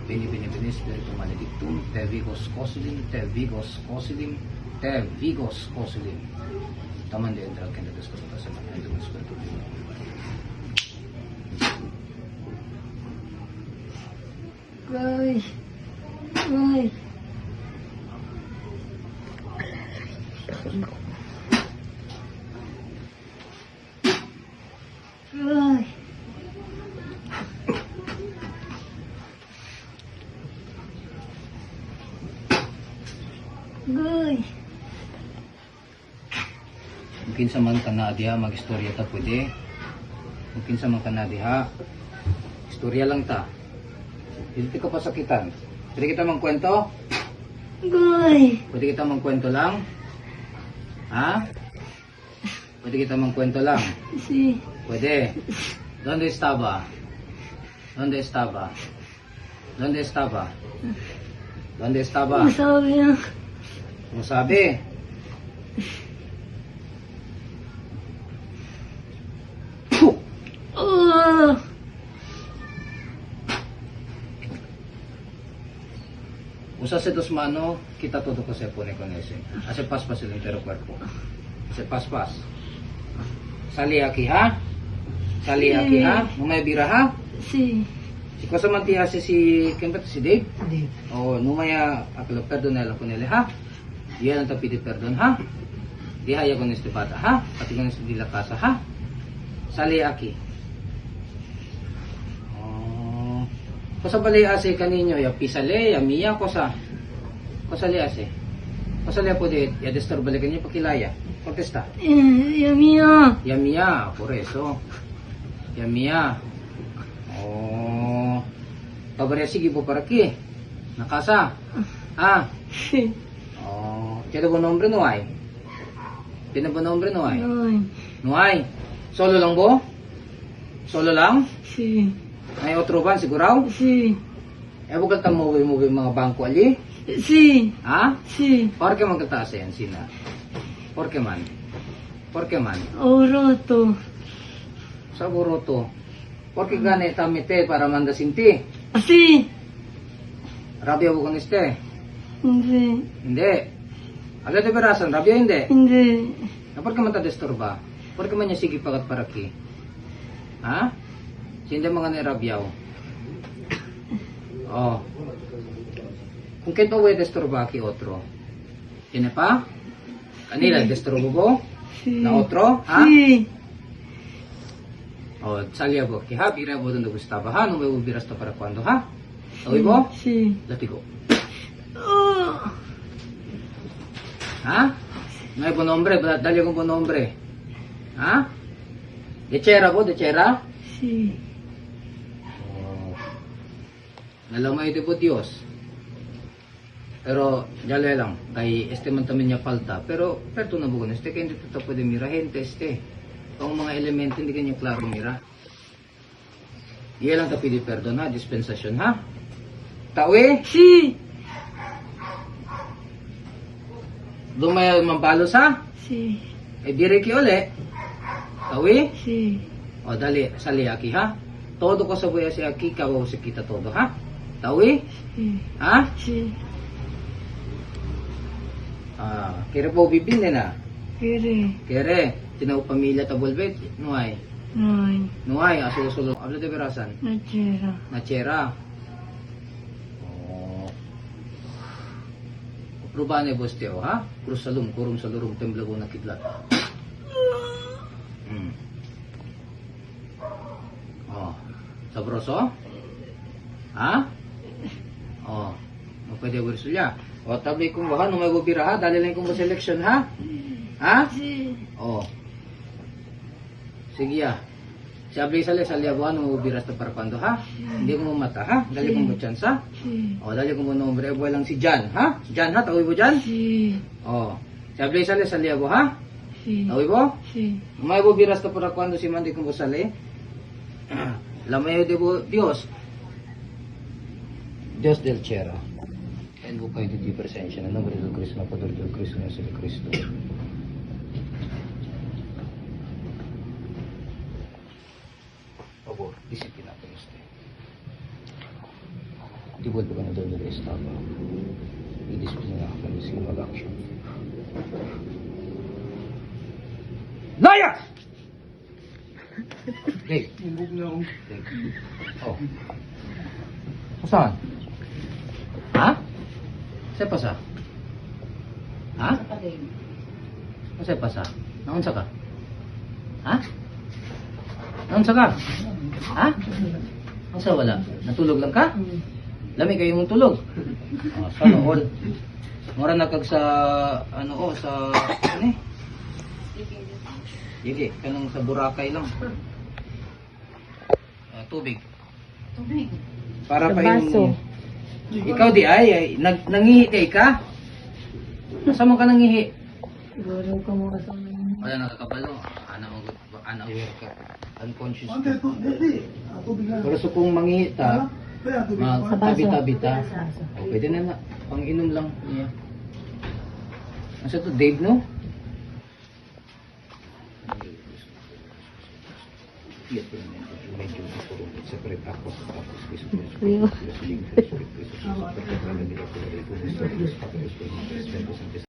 Beni beni beni spiritu maledictum, te vigos cosilim, te vigos cosilim, te vigos cosilim. Taman de entra que en el descanso de semana, en el espíritu divino. Ay. Ay. Ay. Ay. Mungkin sa man kanadya mag-istorya ta pwede. Mungkin sa man kanadya istorya lang ta. Hindi ka pasakitan. Pwede kita magkwento? Ay. Pwede kita magkwento lang? Ha? Pwede kita magkwento lang? Sí. Pwede. ¿Dónde estaba? ¿Dónde estaba? ¿Dónde estaba? ¿Dónde estaba? No sabía. ¿No sabe? Oh. Usa dos mano, kita todo ko se pone con ese. Hace paspas el entero cuerpo. Hace paspas. Sali aquí, ha? Sali Sí. aquí, ha? No me vira, ha? Sí. Si cosa mantiha si ¿quién ba si Dave? Sí. O no maya aklo perdonela con él, ha? Diyan ang tapidi perdon, ha? Dihaya con este bata, ha? Pati con este de la casa, ha? Sali aquí. Oh. Cosa bali ase kaninyo? Ya pisale, ya mia, cosa? Cosa le hace? Cosa le puede? Ya destorbale kanyo pakilaya. Contesta. Ya mía. Ya mía, por eso. Ya mía. Oh. Pabaresi gibo para aquí. Na casa. Ah. Sí. Oh. ¿Tiene buen nombre no hay? ¿Tiene buen nombre no hay? Ay. No hay. Solo lang bo? Solo lang? Sí. May otro ban siguro? Sí. Eh bukan ta movie mga bangko ali? Sí. Ha? Sí. Por qué man kata sa yan sina? Por qué man? Por qué man? Oroto. Saburo to. Por qué gane tamite para manda sinti? Sí. Rabia mo con este? Hindi. Hindi. Ala de berasan, rabia hindi. Hindi. Na por qué man ta disturba? Por qué man niya sige pagat para ki? Ha? Hindi mga ni rabyaw. Oh. Kung kito we disturba ki otro. Tiene pa? Kanila disturbo bo? Sí. Na otro? Ha? Sí. Oh, salía bo. Que ha, bira bo donde gustaba. Ha, no me hubiera esto para cuando, ha? ¿Oí bo? Sí. Latigo. Oh. Ha? No hay buen nombre, dale con buen nombre. Ha? De chera bo, de chera? Sí. Oh. Nalamay de po Dios. Pero, ya le lang, kay este man tamin niya falta. Pero, perto na bugon, este kaya hindi ito pwede mira, gente, este. Ang mga elemento, hindi kanyo klaro mira. Iyan lang tapidi perdon ha, dispensasyon ha. Tawi, Sí. lumaya mabalos ha. Sí. E dire ki uli. Tawi, Sí. o dali, sali aki ha. Todo ko sa buya si aki, kawaw si kita todo ha. Tawi, Sí. ha? Sí. Ah, kira po bibili na. Quiere. Kere, tinaw pamilya tabulbet, nuay. Ay. Nuay, asulo-sulo. Habla de berasan. Nachera. Nachera. Oh. Rubane bosteo, ha? Cruz salum, kurum salurum, temblago na kidlat. Hmm. Oh. Sabroso? Ha? Oh. No pwede bersulya. O tabi kung baka no may gubira ha, dali lang kung selection ha? Ha? Sí. Oh. Sige ya. Si Abli sali abuhan mo biras to para kwando ha? Hindi ko mata ha? Dali ko mo chance ha? Sí. O dali ko mo nombre buhay lang si Jan ha? Si Jan ha? Tawi mo Jan? Sí. O. Si Abli sali abo ha? Sí. Tawi mo? Sí. May biras to para kwando si Mandi kung sali. Lamayo de Dios. Dios del Cielo. En buka ito di presensya na nombre del Cristo na poder del Cristo na sila Cristo. Favor, disiplina ko este. Ti vuelvo ka na doon na estaba. I-discipline na ako sa mag-action. Liar! Dave. Dave. Oh. Saan? Ha? Saan pa sa? Ha? Saan pa sa? Naunsa ka? Ha? Naunsa ka? Ha? Asa wala? Natulog lang ka? Lami kayo mong tulog. Oh, sana all. Mura na kag sa ano sa ano eh? Dili, kanang sa Boracay lang. Tubig. Para pa yung ikaw di ay nangihi kay ka? Asa mo ka nangihi? Siguro ko mo kasama niya. Wala nakakabalo. Unaware ka. Unconscious ka. Pero so kung mangita, tabi-tabi ta. O, pwede na na. Pang-inom lang niya. Asa to? Dave, no? Medyo separate ako sa tapos